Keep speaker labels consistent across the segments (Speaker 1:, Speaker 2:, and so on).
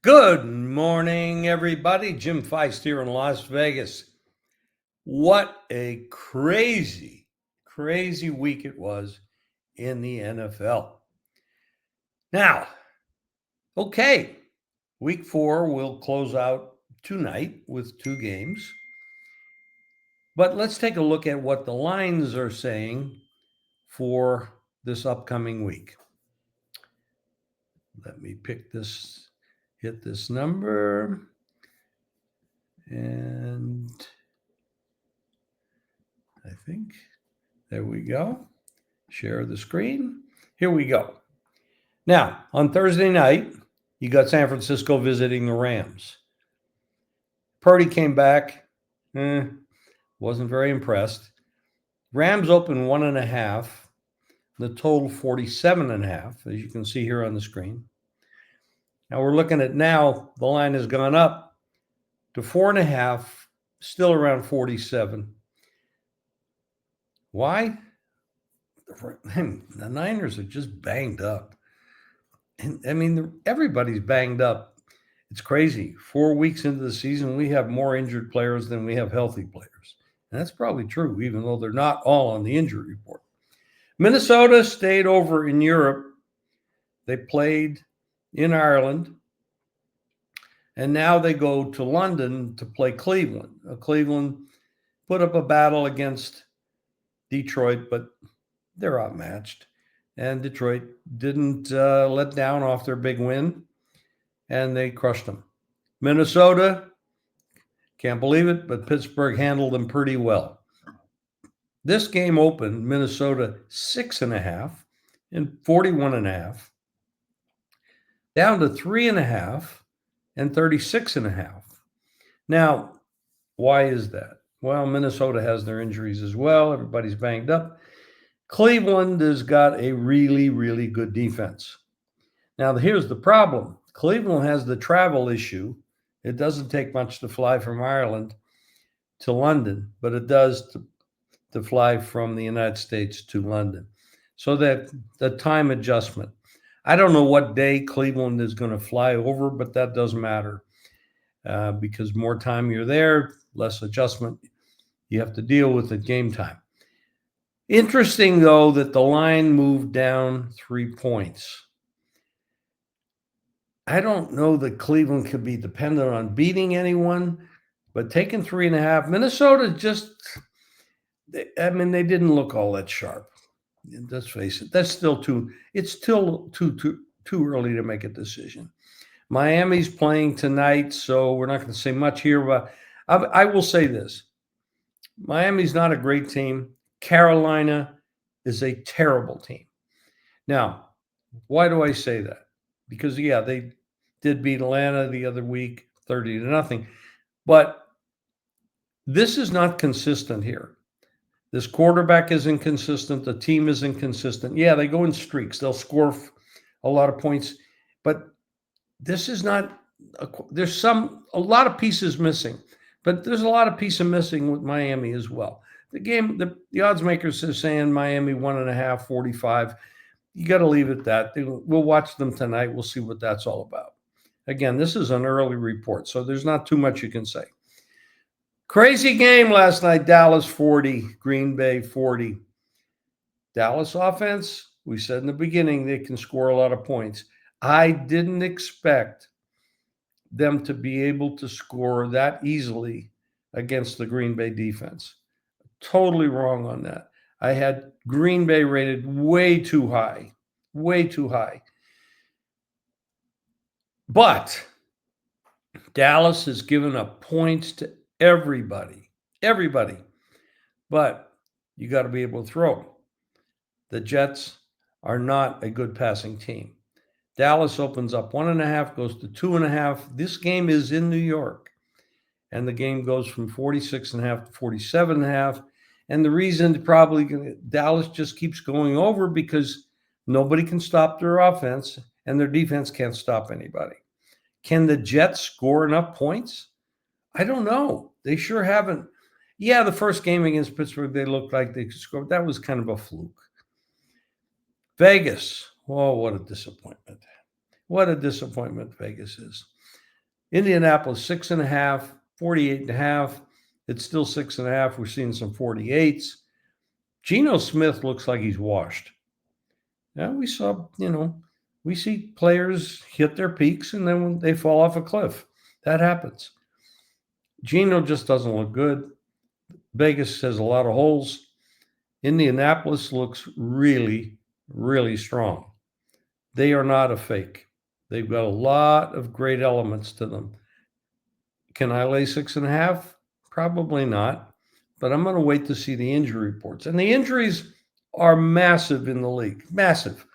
Speaker 1: Good morning, everybody. Jim Feist here in Las Vegas. What a crazy, crazy week it was in the NFL. Now, okay, week 4 will close out tonight with 2 games. But let's take a look at what the lines are saying for this upcoming week. Let me pick this, hit this number, and I think there we go. Share the screen. Here we go. Now, on Thursday night, you got San Francisco visiting the Rams. Purdy came back. Wasn't very impressed. Rams opened 1.5. The total 47.5, as you can see here on the screen. Now we're looking at the line has gone up to 4.5, still around 47. Why? The Niners are just banged up. And I mean, everybody's banged up. It's crazy. 4 weeks into the season, we have more injured players than we have healthy players. And that's probably true, even though they're not all on the injury report. Minnesota stayed over in Europe. They played in Ireland. And now they go to London to play Cleveland. Cleveland put up a battle against Detroit, but they're outmatched. And Detroit didn't let down off their big win, and they crushed them. Minnesota, can't believe it, but Pittsburgh handled them pretty well. This game opened Minnesota 6.5 and 41.5, down to 3.5 and 36.5. Now, why is that? Well, Minnesota has their injuries as well. Everybody's banged up. Cleveland has got a really, really good defense. Now, here's the problem. Cleveland has the travel issue. It doesn't take much to fly from Ireland to London, but it does to fly from the United States to London. So that the time adjustment. I don't know what day Cleveland is going to fly over, but that doesn't matter because more time you're there, less adjustment you have to deal with at game time. Interesting, though, that the line moved down 3 points. I don't know that Cleveland could be dependent on beating anyone, but taking 3.5, Minnesota they didn't look all that sharp. Let's face it, it's still too early to make a decision. Miami's playing tonight, so we're not going to say much here, but I will say this. Miami's not a great team. Carolina is a terrible team. Now, why do I say that? Because, yeah, they did beat Atlanta the other week, 30-0. But this is not consistent here. This quarterback is inconsistent. The team is inconsistent. Yeah, they go in streaks. They'll score a lot of points. But this is not there's a lot of pieces missing. But there's a lot of pieces missing with Miami as well. The game, the odds makers are saying Miami 1.5, 45. You got to leave it at that. We'll watch them tonight. We'll see what that's all about. Again, this is an early report, so there's not too much you can say. Crazy game last night. Dallas 40, Green Bay 40. Dallas offense, we said in the beginning, they can score a lot of points. I didn't expect them to be able to score that easily against the Green Bay defense. Totally wrong on that. I had Green Bay rated way too high. But Dallas has given up points to everybody. But you got to be able to throw. The Jets are not a good passing team. Dallas opens up 1.5, goes to 2.5. This game is in New York. And the game goes from 46.5 to 47.5. And the reason Dallas just keeps going over because nobody can stop their offense and their defense can't stop anybody. Can the Jets score enough points? I don't know. They sure haven't. Yeah, the first game against Pittsburgh, they looked like they could score. That was kind of a fluke. Vegas. Oh, what a disappointment. What a disappointment Vegas is. Indianapolis 6.5, 48.5. It's still 6.5. We're seeing some 48s. Geno Smith looks like he's washed. Now we saw, we see players hit their peaks and then when they fall off a cliff. That happens. Geno just doesn't look good. Vegas has a lot of holes. Indianapolis looks really, really strong. They are not a fake. They've got a lot of great elements to them. Can I lay 6.5? Probably not. But I'm going to wait to see the injury reports. And the injuries are massive in the league. Massive.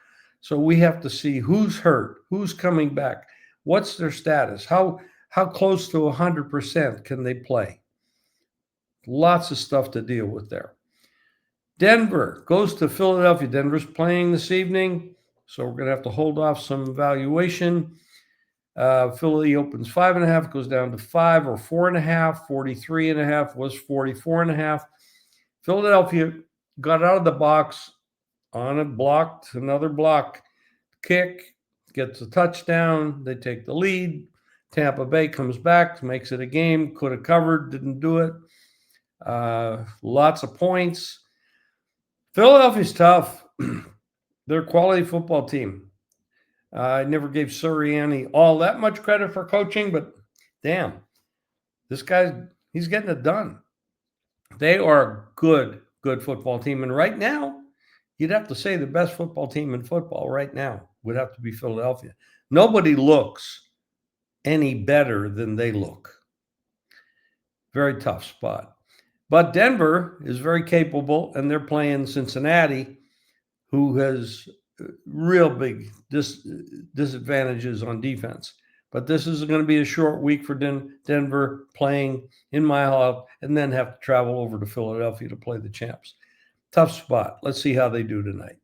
Speaker 1: So we have to see who's hurt, who's coming back, what's their status, how close to 100% can they play. Lots of stuff to deal with there. Denver goes to Philadelphia. Denver's playing this evening, so we're going to have to hold off some evaluation. Philly opens 5.5, goes down to 5 or 4.5. 43.5 was 44.5. Philadelphia got out of the box on a blocked, another block kick, gets a touchdown. They take the lead. Tampa Bay comes back, makes it a game. Could have covered, didn't do it. Lots of points. Philadelphia's tough. They're a quality football team. I never gave Sirianni all that much credit for coaching, but damn, this guy, he's getting it done. They are a good football team. And right now, you'd have to say the best football team in football right now would have to be Philadelphia. Nobody looks any better than they look. Very tough spot. But Denver is very capable, and they're playing Cincinnati, who has real big disadvantages on defense. But this is going to be a short week for Denver, playing in Mile High and then have to travel over to Philadelphia to play the champs. Tough spot. Let's see how they do tonight.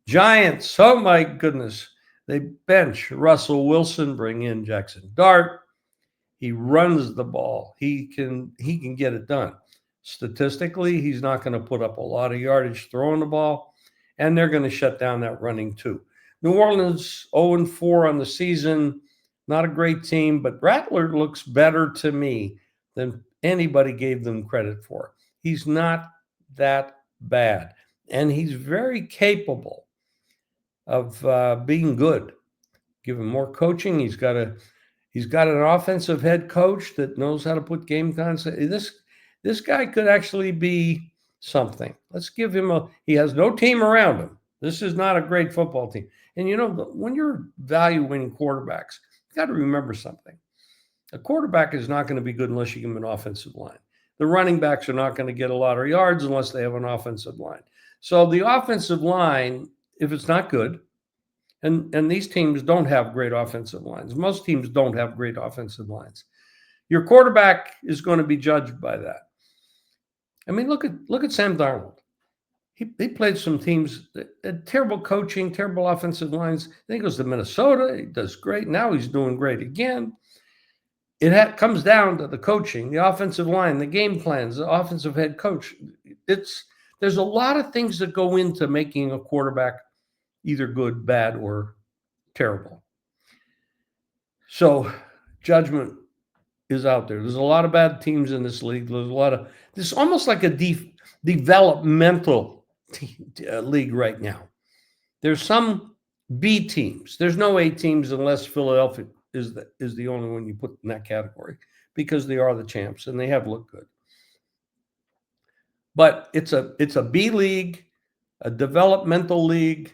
Speaker 1: Giants, oh my goodness. They bench Russell Wilson, bring in Jackson Dart. He runs the ball. He can get it done. Statistically, he's not going to put up a lot of yardage throwing the ball, and they're going to shut down that running too. New Orleans 0-4 on the season. Not a great team, but Rattler looks better to me than anybody gave them credit for. He's not that bad, and he's very capable of being good. Give him more coaching. He's got an offensive head coach that knows how to put game concept. This guy could actually be something. Let's give him he has no team around him. This is not a great football team. And when you're valuing quarterbacks, you got to remember something. A quarterback is not going to be good unless you give him an offensive line. The running backs are not going to get a lot of yards unless they have an offensive line. So the offensive line, if it's not good, and these teams don't have great offensive lines. Most teams don't have great offensive lines. Your quarterback is going to be judged by that. I mean, look at Sam Darnold. He played some teams, terrible coaching, terrible offensive lines. Then he goes to Minnesota. He does great. Now he's doing great again. It comes down to the coaching, the offensive line, the game plans, the offensive head coach. There's a lot of things that go into making a quarterback either good, bad, or terrible. So judgment is out there. There's a lot of bad teams in this league. There's almost like a developmental league right now. There's some B teams. There's no A teams unless Philadelphia is the only one you put in that category, because they are the champs and they have looked good. But it's a B league, a developmental league.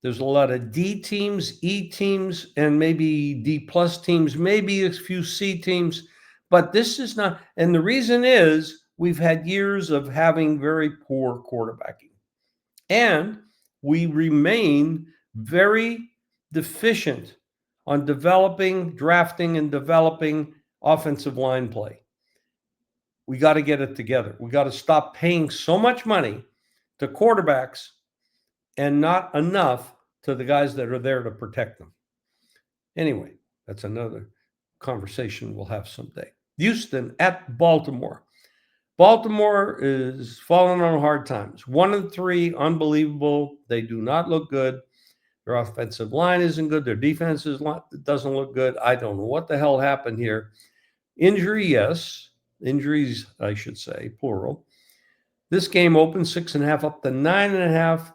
Speaker 1: There's a lot of D teams, E teams, and maybe D plus teams, maybe a few C teams. But this is not, and the reason is we've had years of having very poor quarterbacking. And we remain very deficient on drafting and developing offensive line play. We got to get it together. We got to stop paying so much money to quarterbacks and not enough to the guys that are there to protect them. Anyway, that's another conversation we'll have someday. Houston at Baltimore. Baltimore is falling on hard times. 1-3, unbelievable. They do not look good. Their offensive line isn't good. Their defense doesn't look good. I don't know what the hell happened here. Injury, yes. Injuries, I should say, plural. This game opened 6.5 up to 9.5.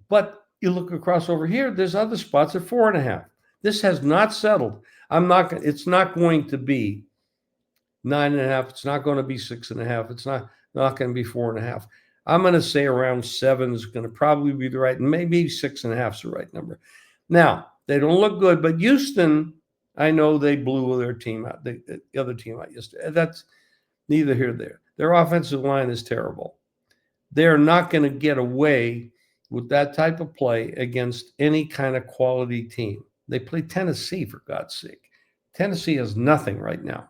Speaker 1: But you look across over here, there's other spots at 4.5. This has not settled. It's not going to be 9.5. It's not going to be 6.5. It's not going to be 4.5. I'm going to say around 7 is going to probably be the right, and maybe 6.5 is the right number. Now, they don't look good, but Houston, I know they blew their team out, the other team out yesterday. That's neither here nor there. Their offensive line is terrible. They're not going to get away with that type of play against any kind of quality team. They play Tennessee, for God's sake. Tennessee has nothing right now.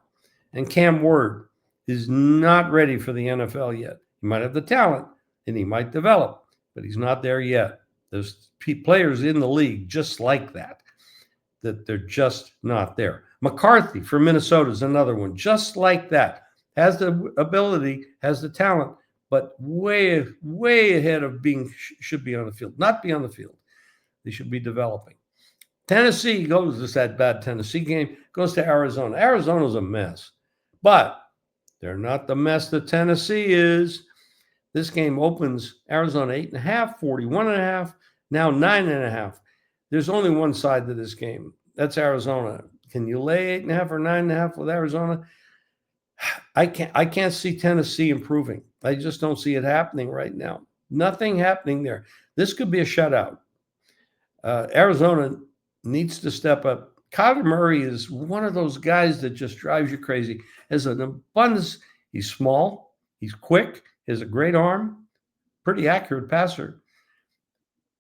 Speaker 1: And Cam Ward is not ready for the NFL yet. He might have the talent, and he might develop, but he's not there yet. There's players in the league just like that they're just not there. McCarthy from Minnesota is another one, just like that. Has the ability, has the talent, but way ahead of should be on the field. Not be on the field. They should be developing. Tennessee goes, this that bad Tennessee game, goes to Arizona. Arizona's a mess, but they're not the mess that Tennessee is. This game opens Arizona 8.5, 41.5, now 9.5. There's only one side to this game. That's Arizona. Can you lay 8.5 or 9.5 with Arizona? I can't see Tennessee improving. I just don't see it happening right now. Nothing happening there. This could be a shutout. Arizona needs to step up. Kyler Murray is one of those guys that just drives you crazy. Has an abundance. He's small. He's quick. He has a great arm. Pretty accurate passer.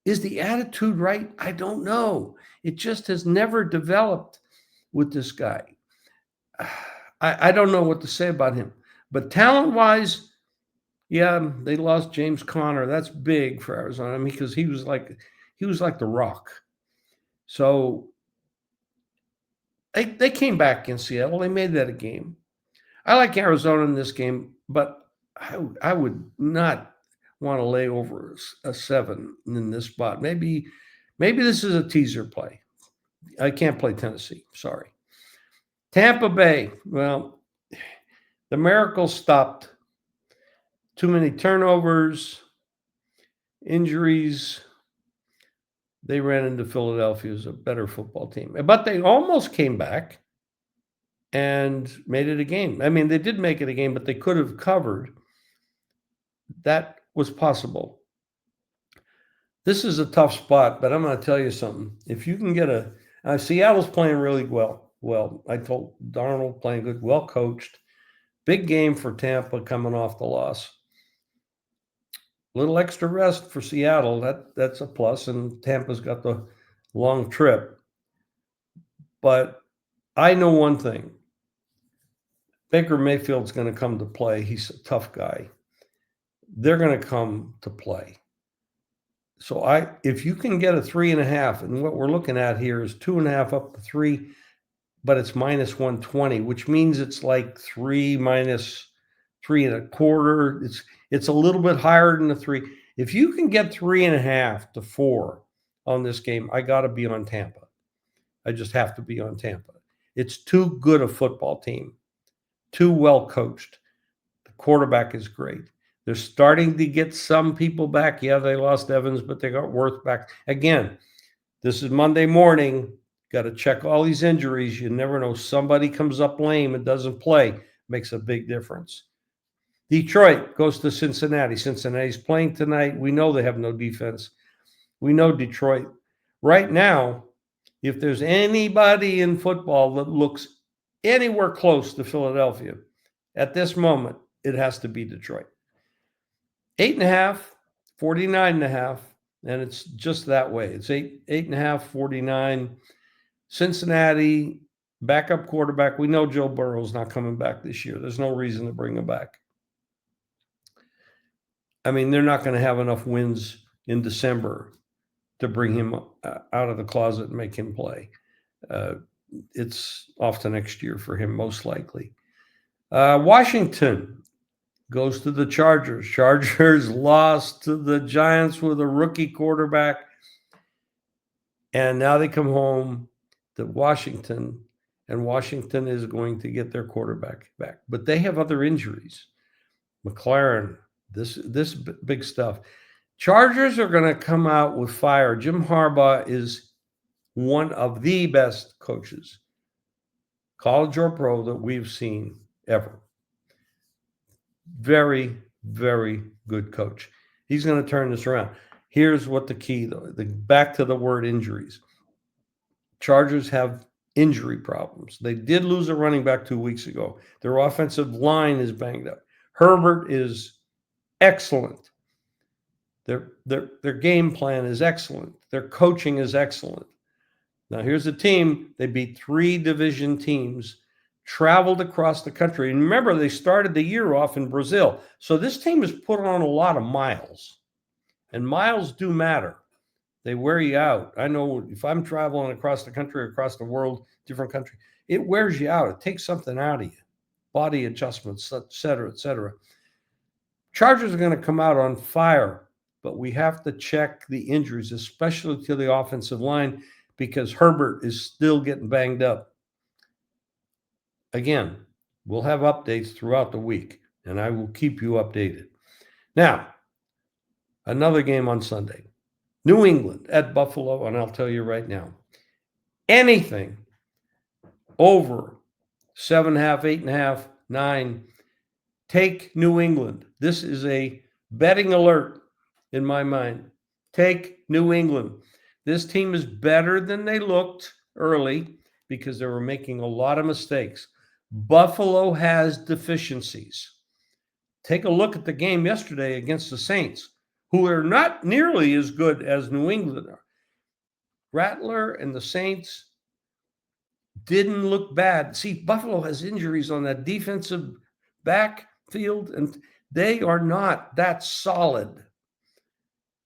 Speaker 1: Is the attitude right? I don't know. It just has never developed with this guy. I don't know what to say about him. But talent-wise, yeah, they lost James Conner. That's big for Arizona. I mean, because he was like the Rock. So they came back in Seattle. They made that a game. I like Arizona in this game, but I would not want to lay over a 7 in this spot. Maybe this is a teaser play. I can't play Tennessee. Sorry. Tampa Bay. Well, the miracle stopped. Too many turnovers, injuries. They ran into Philadelphia as a better football team. But they almost came back and made it a game. I mean, they did make it a game, but they could have covered. That was possible. This is a tough spot, but I'm going to tell you something. If you can get Seattle's playing really well. Well, I told Darnold playing good, well coached. Big game for Tampa coming off the loss. A little extra rest for Seattle. That's a plus, and Tampa's got the long trip. But I know one thing. Baker Mayfield's going to come to play. He's a tough guy. They're going to come to play. So if you can get a 3.5, and what we're looking at here is 2.5 up to 3, but it's minus 120, which means it's like 3 minus 3.25. It's a little bit higher than the 3. If you can get 3.5 to 4 on this game, I got to be on Tampa. I just have to be on Tampa. It's too good a football team, too well coached. The quarterback is great. They're starting to get some people back. Yeah, they lost Evans, but they got Worth back. Again, this is Monday morning. Got to check all these injuries. You never know. Somebody comes up lame and doesn't play. Makes a big difference. Detroit goes to Cincinnati. Cincinnati's playing tonight. We know they have no defense. We know Detroit. Right now, if there's anybody in football that looks anywhere close to Philadelphia, at this moment, it has to be Detroit. 8.5, 49.5, and it's just that way. It's 8.5, 49. Cincinnati, backup quarterback. We know Joe Burrow's not coming back this year. There's no reason to bring him back. I mean, they're not going to have enough wins in December to bring him out of the closet and make him play. It's off to next year for him, most likely. Washington goes to the Chargers. Chargers lost to the Giants with a rookie quarterback. And now they come home to Washington, and Washington is going to get their quarterback back. But they have other injuries. McLaren, this big stuff. Chargers are going to come out with fire. Jim Harbaugh is one of the best coaches, college or pro, that we've seen ever. Very, very good coach. He's going to turn this around. Here's what the key, though. Back to the word injuries. Chargers have injury problems. They did lose a running back 2 weeks ago. Their offensive line is banged up. Herbert is excellent. Their game plan is excellent. Their coaching is excellent. Now, here's a team. They beat 3 division teams, traveled across the country. And remember, they started the year off in Brazil. So this team has put on a lot of miles. And miles do matter. They wear you out. I know if I'm traveling across the country, across the world, different country, it wears you out. It takes something out of you. Body adjustments, et cetera, et cetera. Chargers are going to come out on fire, but we have to check the injuries, especially to the offensive line, because Herbert is still getting banged up. Again, we'll have updates throughout the week, and I will keep you updated. Now, another game on Sunday. New England at Buffalo, and I'll tell you right now, anything over 7.5, 8.5, 9, take New England. This is a betting alert in my mind. Take New England. This team is better than they looked early because they were making a lot of mistakes. Buffalo has deficiencies. Take a look at the game yesterday against the Saints, who are not nearly as good as New England are. Rattler and the Saints didn't look bad. See, Buffalo has injuries on that defensive backfield, and they are not that solid.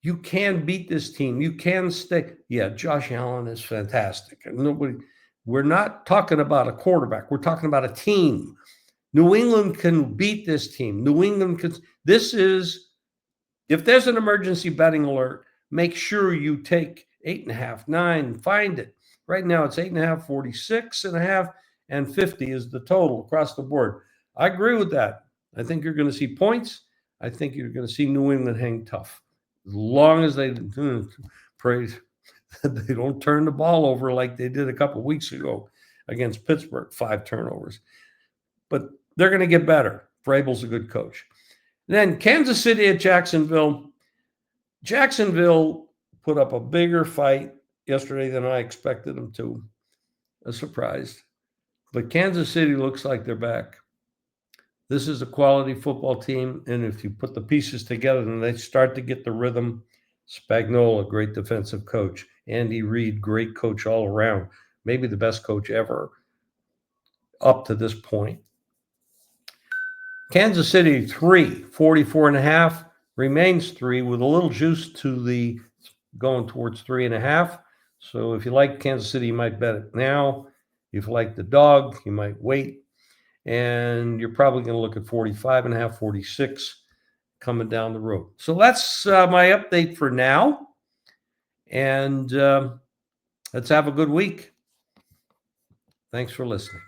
Speaker 1: You can beat this team. You can stay. Yeah, Josh Allen is fantastic. We're not talking about a quarterback. We're talking about a team. New England can beat this team. New England can. This is, if there's an emergency betting alert, make sure you take 8.5, 9, find it. Right now it's 8.5, 46.5, and 50 is the total across the board. I agree with that. I think you're going to see points. I think you're going to see New England hang tough. As long as they praise they don't turn the ball over like they did a couple weeks ago against Pittsburgh, 5 turnovers. But they're going to get better. Vrabel's a good coach. Then Kansas City at Jacksonville. Jacksonville put up a bigger fight yesterday than I expected them to. A surprise. But Kansas City looks like they're back. This is a quality football team, and if you put the pieces together and they start to get the rhythm, Spagnuolo, great defensive coach. Andy Reid, great coach all around. Maybe the best coach ever up to this point. Kansas City 3, 44.5, remains 3 with a little juice to the going towards 3.5. So if you like Kansas City, you might bet it now. If you like the dog, you might wait. And you're probably going to look at 45.5, 46 coming down the road. So that's my update for now. And let's have a good week. Thanks for listening.